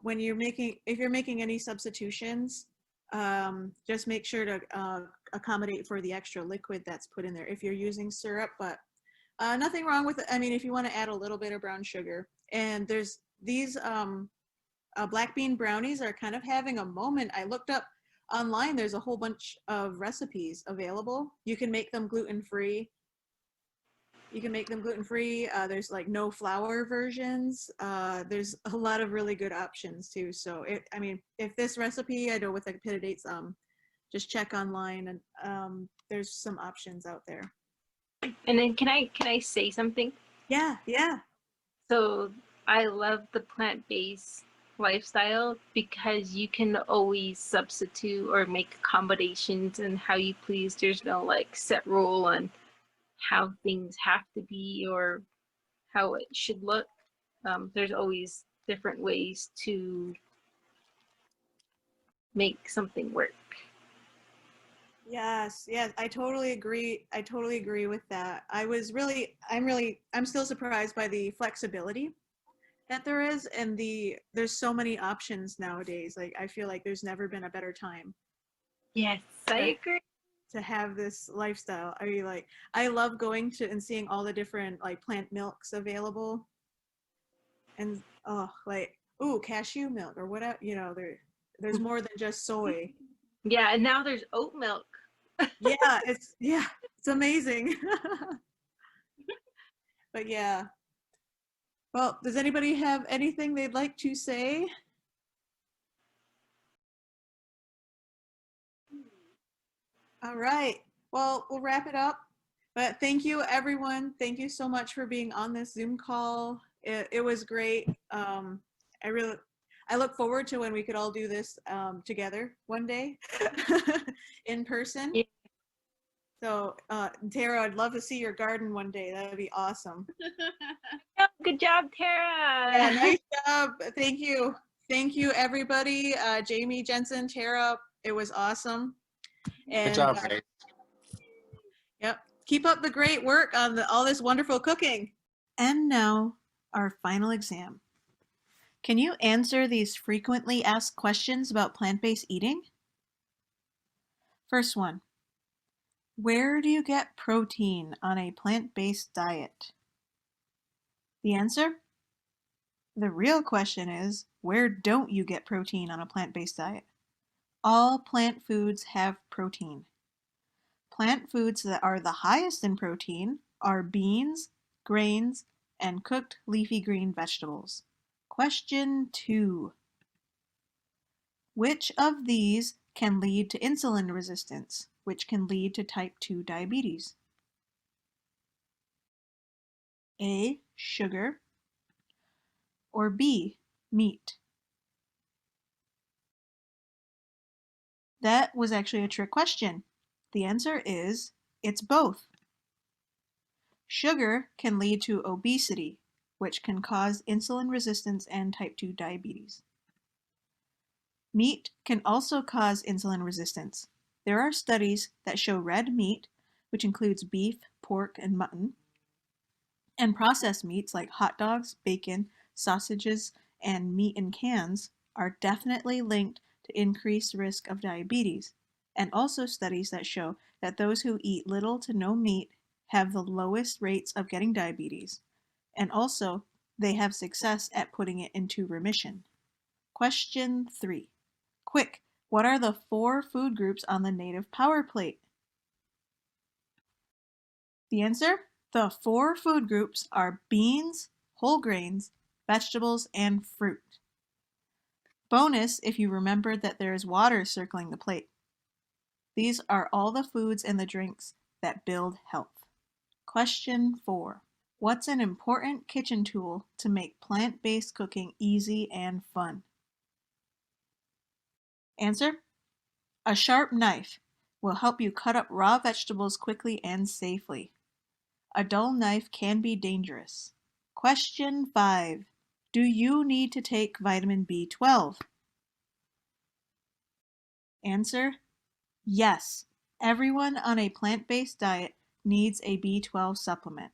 when if you're making any substitutions, just make sure to accommodate for the extra liquid that's put in there if you're using syrup. But nothing wrong with it. I mean, if you want to add a little bit of brown sugar, and there's these black bean brownies are kind of having a moment. I looked up online. There's a whole bunch of recipes available. You can make them gluten-free. There's like no flour versions. There's a lot of really good options too. So I mean, if this recipe, I know with like pita dates, just check online, and there's some options out there. And then can I say something? Yeah, yeah. So I love the plant-based lifestyle because you can always substitute or make accommodations and how you please. There's no like set rule on how things have to be or how it should look. There's always different ways to make something work. Yes, yes, I totally agree. I totally agree with that. I'm still surprised by the flexibility that there is, and there's so many options nowadays. Like I feel like there's never been a better time. Yes, I agree. To have this lifestyle. I mean, like I love going to and seeing all the different like plant milks available, and cashew milk or whatever. You know, there's more than just soy. Yeah, and now there's oat milk. Yeah, it's amazing. But yeah. Well, does anybody have anything they'd like to say? All right. Well, we'll wrap it up. But thank you, everyone. Thank you so much for being on this Zoom call. It was great. I look forward to when we could all do this together one day in person. Yeah. So, Tara, I'd love to see your garden one day. That would be awesome. Good job, Tara. Yeah, nice job. Thank you. Thank you, everybody. Jamie, Jensen, Tara, it was awesome. And, good job, guys. Yep. Keep up the great work on all this wonderful cooking. And now, our final exam. Can you answer these frequently asked questions about plant-based eating? First one. Where do you get protein on a plant-based diet? The answer? The real question is, where don't you get protein on a plant-based diet? All plant foods have protein. Plant foods that are the highest in protein are beans, grains, and cooked leafy green vegetables. Question 2. Which of these can lead to insulin resistance? which can lead to type 2 diabetes? A, sugar, or B, meat? That was actually a trick question. The answer is it's both. Sugar can lead to obesity, which can cause insulin resistance and type 2 diabetes. Meat can also cause insulin resistance. There are studies that show red meat, which includes beef, pork, and mutton, and processed meats like hot dogs, bacon, sausages, and meat in cans are definitely linked to increased risk of diabetes, and also studies that show that those who eat little to no meat have the lowest rates of getting diabetes, and also they have success at putting it into remission. Question 3. Quick, what are the 4 food groups on the native power plate? The answer? The 4 food groups are beans, whole grains, vegetables, and fruit. Bonus if you remembered that there is water circling the plate. These are all the foods and the drinks that build health. Question 4. What's an important kitchen tool to make plant-based cooking easy and fun? Answer: a sharp knife will help you cut up raw vegetables quickly and safely. A dull knife can be dangerous. Question 5. Do you need to take vitamin B12? Answer: yes. Everyone on a plant-based diet needs a B12 supplement.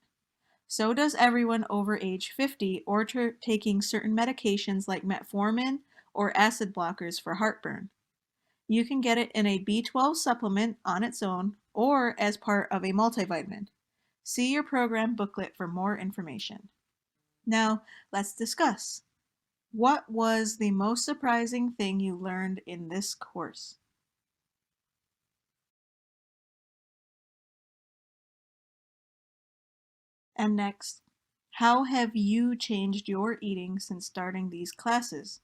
So does everyone over age 50 or taking certain medications like metformin or acid blockers for heartburn. You can get it in a B12 supplement on its own or as part of a multivitamin. See your program booklet for more information. Now, let's discuss. What was the most surprising thing you learned in this course? And next, how have you changed your eating since starting these classes?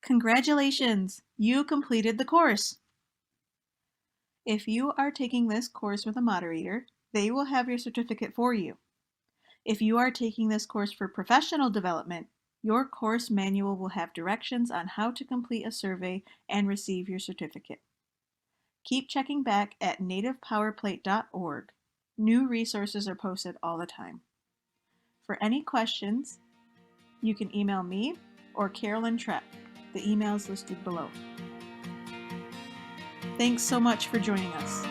Congratulations! You completed the course! If you are taking this course with a moderator, they will have your certificate for you. If you are taking this course for professional development, your course manual will have directions on how to complete a survey and receive your certificate. Keep checking back at nativepowerplate.org. New resources are posted all the time. For any questions, you can email me or Carolyn Trepp. The email is listed below. Thanks so much for joining us.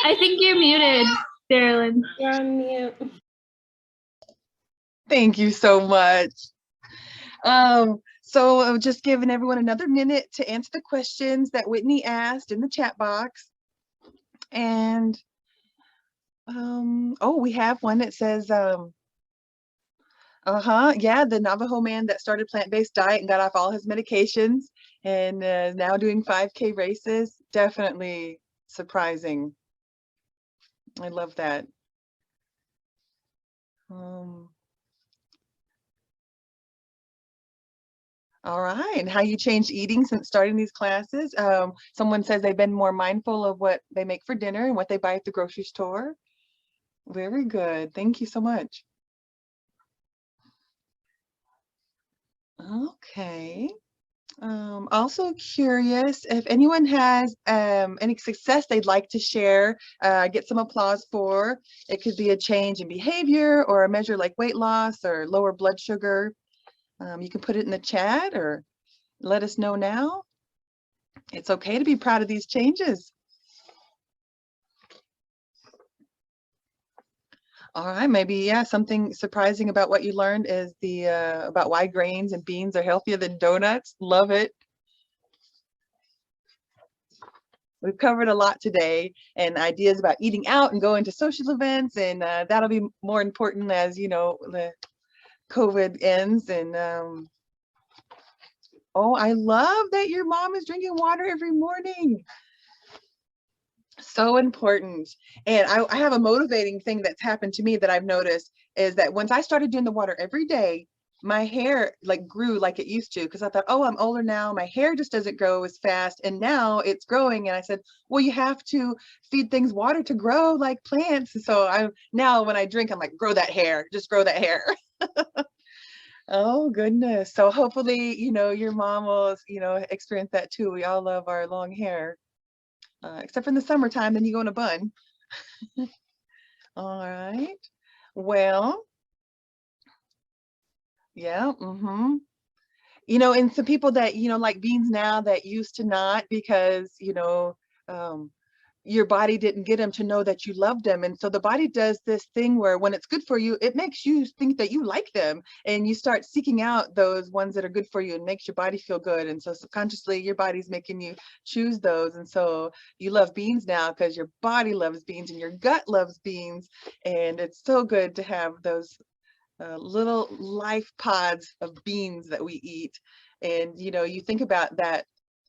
I think you're muted, Carolyn. You're on mute. Thank you so much. So I'm just giving everyone another minute to answer the questions that Whitney asked in the chat box. And oh, we have one that says, yeah, the Navajo man that started plant-based diet and got off all his medications and now doing 5K races. Definitely surprising. I love that. All right, and how you changed eating since starting these classes. Someone says they've been more mindful of what they make for dinner and what they buy at the grocery store. Very good. Thank you so much. Okay. Also curious if anyone has any success they'd like to share, get some applause for. It could be a change in behavior or a measure like weight loss or lower blood sugar. You can put it in the chat or let us know now. It's okay to be proud of these changes. All right, maybe, yeah, something surprising about what you learned is the about why grains and beans are healthier than donuts. Love it. we've covered a lot today, and ideas about eating out and going to social events, and that'll be more important as the COVID ends. And oh, I love that your mom is drinking water every morning. So important. And I have a motivating thing that's happened to me that I've noticed is that once I started doing the water every day, my hair like grew like it used to, because I thought, oh, I'm older now, my hair just doesn't grow as fast, and now it's growing. And I said, well, you have to feed things water to grow like plants. So I now when I drink, I'm like, grow that hair, just grow that hair. Oh goodness. So hopefully your mom will experience that too. We all love our long hair, except for in the summertime, then you go in a bun. All right, well, yeah. And some people that like beans now that used to not, because um, your body didn't get them to know that you loved them. And so the body does this thing where when it's good for you, it makes you think that you like them, and you start seeking out those ones that are good for you and makes your body feel good. And so subconsciously your body's making you choose those. And so you love beans now because your body loves beans and your gut loves beans. And it's so good to have those little life pods of beans that we eat. And you think about that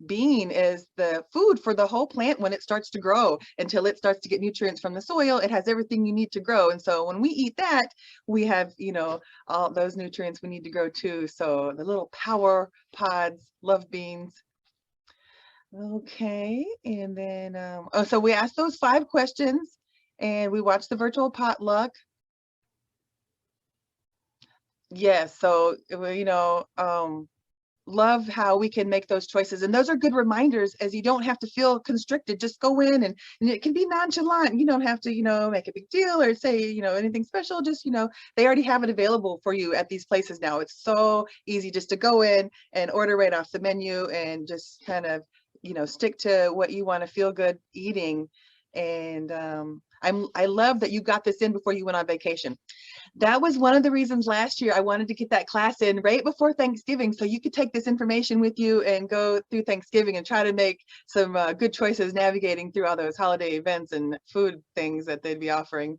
bean is the food for the whole plant when it starts to grow, until it starts to get nutrients from the soil. It has everything you need to grow. And so when we eat that, we have all those nutrients we need to grow too. So the little power pods, love beans. Okay, and then so we asked those 5 questions, and we watched the virtual potluck. Yes, so love how we can make those choices, and those are good reminders, as you don't have to feel constricted. Just go in, and it can be nonchalant. You don't have to make a big deal or say anything special. Just they already have it available for you at these places now. It's so easy just to go in and order right off the menu, and just kind of stick to what you want to feel good eating. And I love that you got this in before you went on vacation. That was one of the reasons last year I wanted to get that class in right before Thanksgiving, so you could take this information with you and go through Thanksgiving and try to make some good choices navigating through all those holiday events and food things that they'd be offering.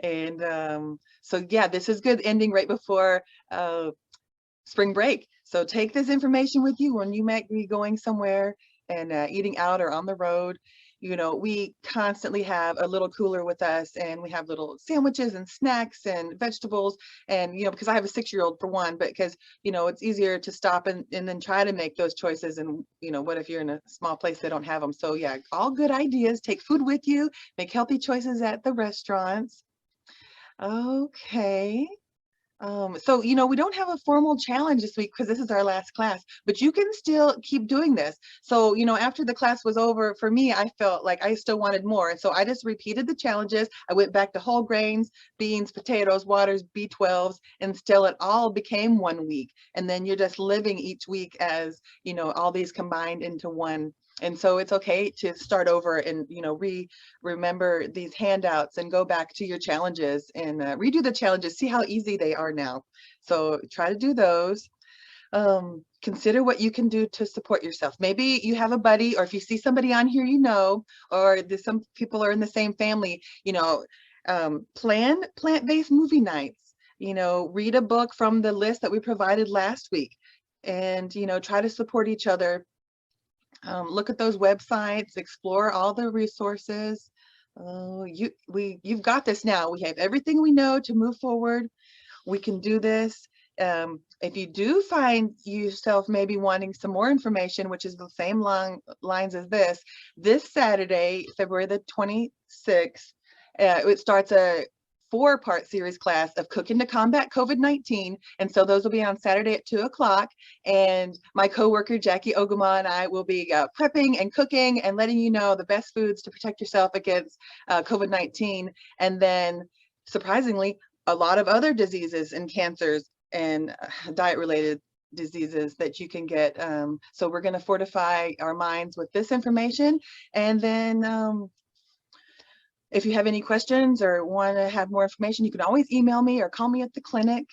And so yeah, this is good ending right before spring break. So take this information with you when you might be going somewhere and eating out or on the road. We constantly have a little cooler with us, and we have little sandwiches and snacks and vegetables. And, because I have a 6-year-old for one, but because, it's easier to stop and then try to make those choices. And, what if you're in a small place, they don't have them? So yeah, all good ideas. Take food with you, make healthy choices at the restaurants. Okay. So, we don't have a formal challenge this week because this is our last class, but you can still keep doing this. So, after the class was over, for me, I felt like I still wanted more. And so I just repeated the challenges. I went back to whole grains, beans, potatoes, waters, B12s, and still it all became 1 week. And then you're just living each week as, all these combined into one. And so it's okay to start over and, remember these handouts and go back to your challenges and redo the challenges, see how easy they are now. So try to do those. Consider what you can do to support yourself. Maybe you have a buddy, or if you see somebody on here, or some people are in the same family, plan plant-based movie nights, read a book from the list that we provided last week, and, try to support each other. Look at those websites, explore all the resources. You've got this now. We have everything we know to move forward. We can do this. If you do find yourself maybe wanting some more information, which is the same lines as this Saturday, February the 26th, it starts a 4-part series class of cooking to combat COVID-19. And so those will be on Saturday at 2 o'clock. And my coworker, Jackie Ogama, and I will be prepping and cooking and letting you know the best foods to protect yourself against COVID-19. And then surprisingly, a lot of other diseases and cancers and diet-related diseases that you can get. So we're going to fortify our minds with this information. And then if you have any questions or want to have more information, you can always email me or call me at the clinic.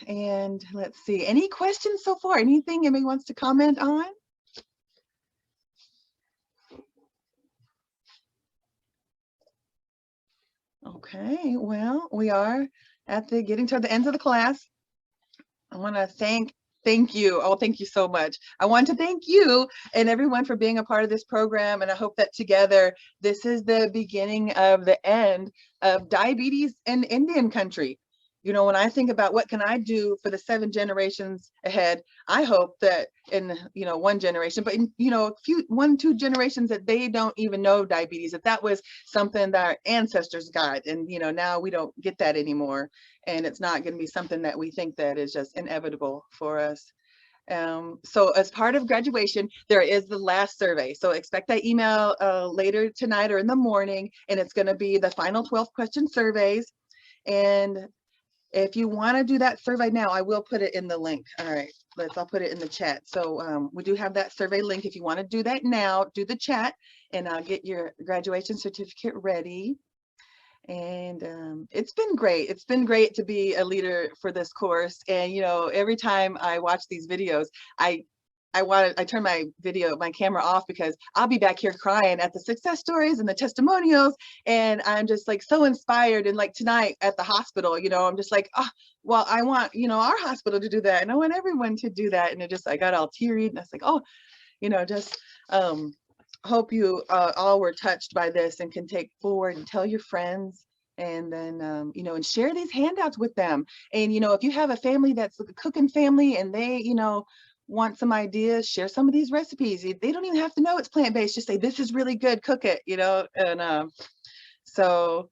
And let's see, any questions so far? Anything anybody wants to comment on? Okay, well, we are at the getting to the end of the class. I want to thank you. Oh, thank you so much. I want to thank you and everyone for being a part of this program. And I hope that together, this is the beginning of the end of diabetes in Indian country. You know, when I think about what can I do for the 7 generations ahead, I hope that in, you know, 1 generation, but in, you know, a few, 1, 2 generations that they don't even know diabetes, that was something that our ancestors got. And, you know, now we don't get that anymore. And it's not going to be something that we think that is just inevitable for us. So as part of graduation, there is the last survey. So expect that email later tonight or in the morning, and it's going to be the final 12 question surveys. And if you want to do that survey now, I will put it in the link. All right, I'll put it in the chat. So we do have that survey link. If you want to do that now, do the chat and I'll get your graduation certificate ready. And it's been great. It's been great to be a leader for this course. And, you know, every time I watch these videos, I turn my camera off because I'll be back here crying at the success stories and the testimonials. And I'm just like so inspired. And like tonight at the hospital, you know, I'm just like, oh, well, I want, you know, our hospital to do that. And I want everyone to do that. And I got all teary and I was like, oh, you know, just hope you all were touched by this and can take forward and tell your friends. And then, you know, and share these handouts with them. And, you know, if you have a family that's a cooking family and they, you know, want some ideas, share some of these recipes. They don't even have to know it's plant-based. Just say, this is really good, cook it, you know. And so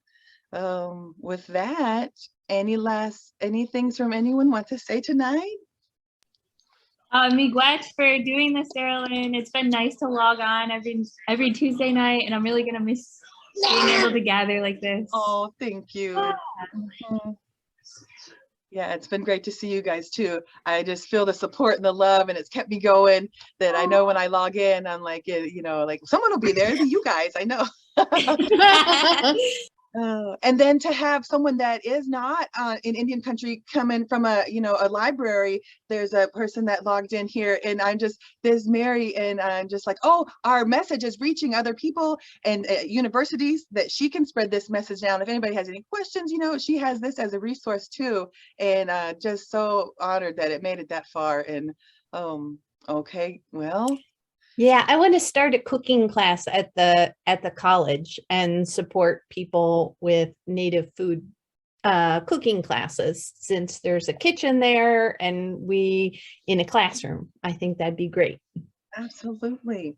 with that, any things from anyone want to say tonight? Glad for doing this, Darylyn. It's been nice to log on every Tuesday night, and I'm really gonna miss being able to gather like this. Oh, thank you. Yeah, it's been great to see you guys too. I just feel the support and the love, and it's kept me going. That I know when I log in, I'm like, you know, like someone will be there. It'll be you guys, I know. And then to have someone that is not in Indian country coming from a, you know, a library. There's a person that logged in here, and there's Mary, and I'm just like, oh, our message is reaching other people and universities, that she can spread this message down. If anybody has any questions, you know, she has this as a resource too. And just so honored that it made it that far. And okay, well. Yeah, I want to start a cooking class at the college and support people with native food cooking classes, since there's a kitchen there and we in a classroom. I think that'd be great. Absolutely.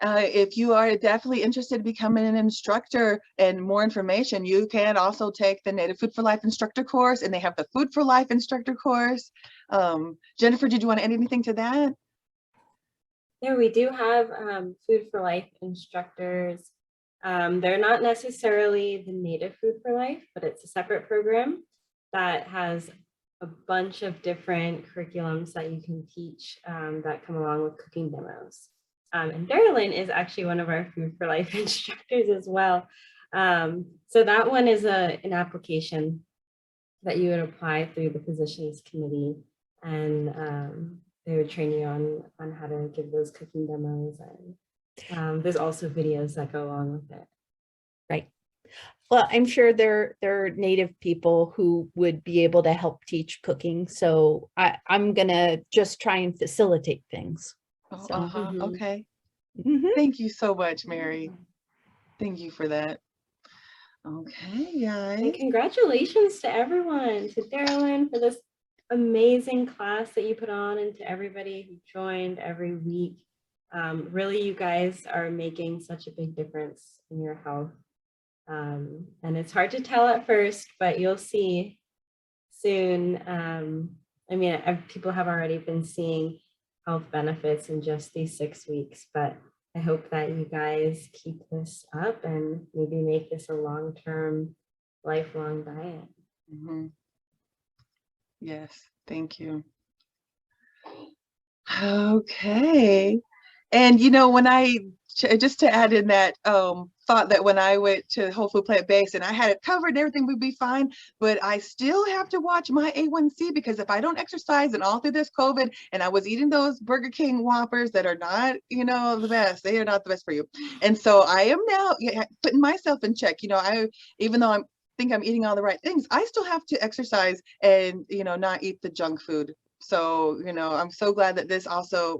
If you are definitely interested in becoming an instructor and more information, you can also take the Native Food for Life instructor course, and they have the Food for Life instructor course. Jennifer, did you want to add anything to that? Yeah, we do have Food for Life instructors. They're not necessarily the Native Food for Life, but it's a separate program that has a bunch of different curriculums that you can teach that come along with cooking demos. And Darylyn is actually one of our Food for Life instructors as well. So that one is an application that you would apply through the Physicians Committee, and they would train you on how to give those cooking demos, and there's also videos that go along with it. Right. Well, I'm sure there are Native people who would be able to help teach cooking. So I'm gonna just try and facilitate things. Oh, So, okay. Thank you so much, Mary. Thank you for that. Okay, guys. And congratulations to everyone, to Darylyn for this amazing class that you put on, and to everybody who joined every week. Really, you guys are making such a big difference in your health. And it's hard to tell at first, but you'll see soon. I mean, people have already been seeing health benefits in just these 6 weeks, but I hope that you guys keep this up and maybe make this a long-term, lifelong diet. Yes, thank you. Okay. And you know, when just to add in that, thought that when I went to Whole Food Plant-Based and I had it covered and everything would be fine, but I still have to watch my A1C, because if I don't exercise and all through this COVID and I was eating those Burger King Whoppers that are not, you know, the best, they are not the best for you. And so I am now putting myself in check. You know, even though I'm eating all the right things, I still have to exercise and, you know, not eat the junk food. So, you know, I'm so glad that this also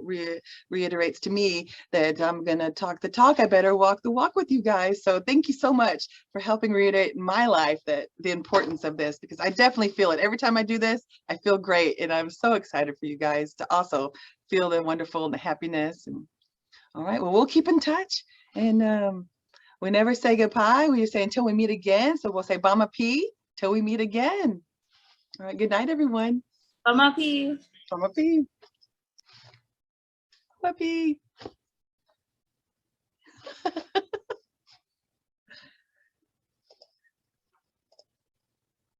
reiterates to me that I'm going to talk the talk. I better walk the walk with you guys. So thank you so much for helping reiterate in my life that the importance of this, because I definitely feel it. Every time I do this, I feel great. And I'm so excited for you guys to also feel the wonderful and the happiness. And all right, well, we'll keep in touch. And we never say goodbye. We just say until we meet again. So we'll say Bama P till we meet again. All right, good night, everyone. Bama P. Bama P. Bama P.